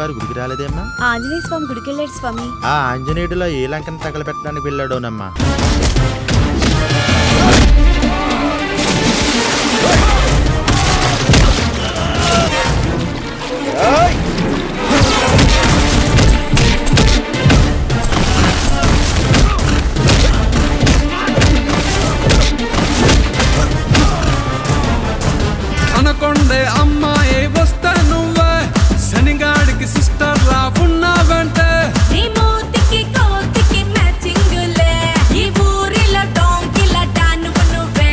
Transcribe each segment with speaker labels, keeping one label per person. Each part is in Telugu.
Speaker 1: గారు గుడికి రాలేదేమ్మా?
Speaker 2: ఆంజనేయ స్వామి గుడికి వెళ్ళాడు స్వామి.
Speaker 1: ఆ ఆంజనేయుడిలో ఏ లంకను తగలపెట్టడానికి వెళ్ళాడోనమ్మా.
Speaker 3: అనకొండే అమ్మాయి వస్తా నువ్వే శనిగాడికి సిస్టర్ లా ఉన్నావంటే
Speaker 4: నీ మూతికి కోతికి మ్యాచింగులే ఈ ఊరిలో డోంకిలా డానువు నువ్వే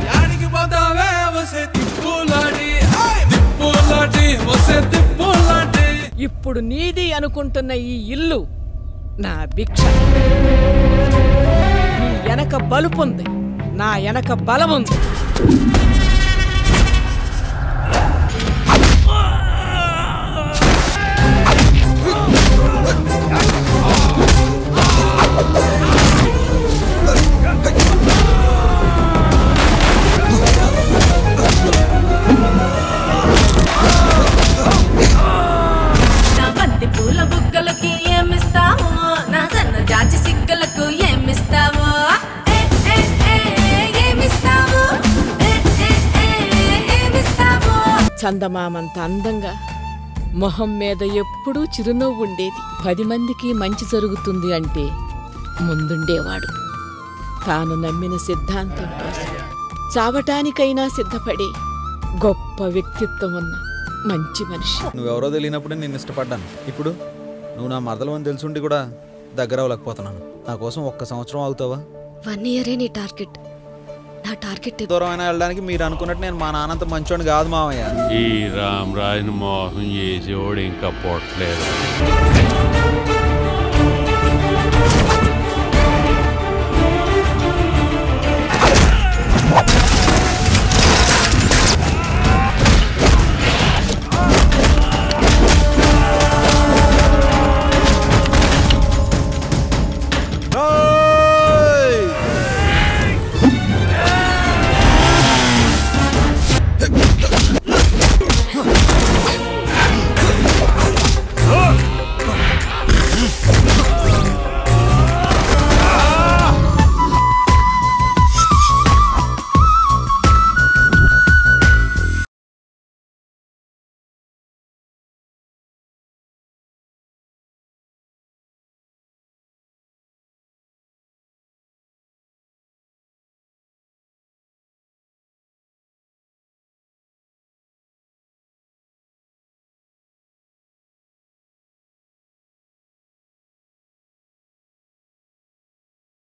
Speaker 3: యాడికి పోతావే వసే తిప్పులాడి తిప్పులాడి వసే తిప్పులాడి
Speaker 5: ఇప్పుడు నీది అనుకుంటున్న ఈ ఇల్లు నా భిక్ష. నీ వెనక బలుపుంది, నా వెనక బలముంది.
Speaker 4: నా బంతి పూల బుగ్గలకి ఏమిస్తావు, నా సన్న జాజి సిగ్గలకు ఏమిస్తావు, ఏమిస్తావు, ఏమిస్తావు.
Speaker 5: చందమామంత అందంగా మొహం మీద ఎప్పుడూ చిరునవ్వు ఉండేది. 10 మందికి మంచి జరుగుతుంది అంటే ముందుండేవాడు. తాను నమ్మిన సిద్ధాంతం కోసం చావటానికైనా సిద్ధపడే గొప్ప వ్యక్తిత్వం ఉన్న మంచి మనిషి.
Speaker 6: నువ్వెవరో తెలియనప్పుడు నేను ఇష్టపడ్డాను. ఇప్పుడు నువ్వు నా మరదలు అని తెలుసుండి కూడా దగ్గర అవ్వలేకపోతున్నాను. నా కోసం 1 సంవత్సరం అవుతావా?
Speaker 2: 1 ఇయరే నీ టార్గెట్. నా టార్గెట్
Speaker 6: దూరం అయినా వెళ్ళడానికి మీరు అనుకున్నట్టు నేను మా నాన్నంత మంచోడిని కాదు మావయ్య.
Speaker 7: ఈ రామరాజుని మోసం చేసేవాడు ఇంకా పొట్టలేదు.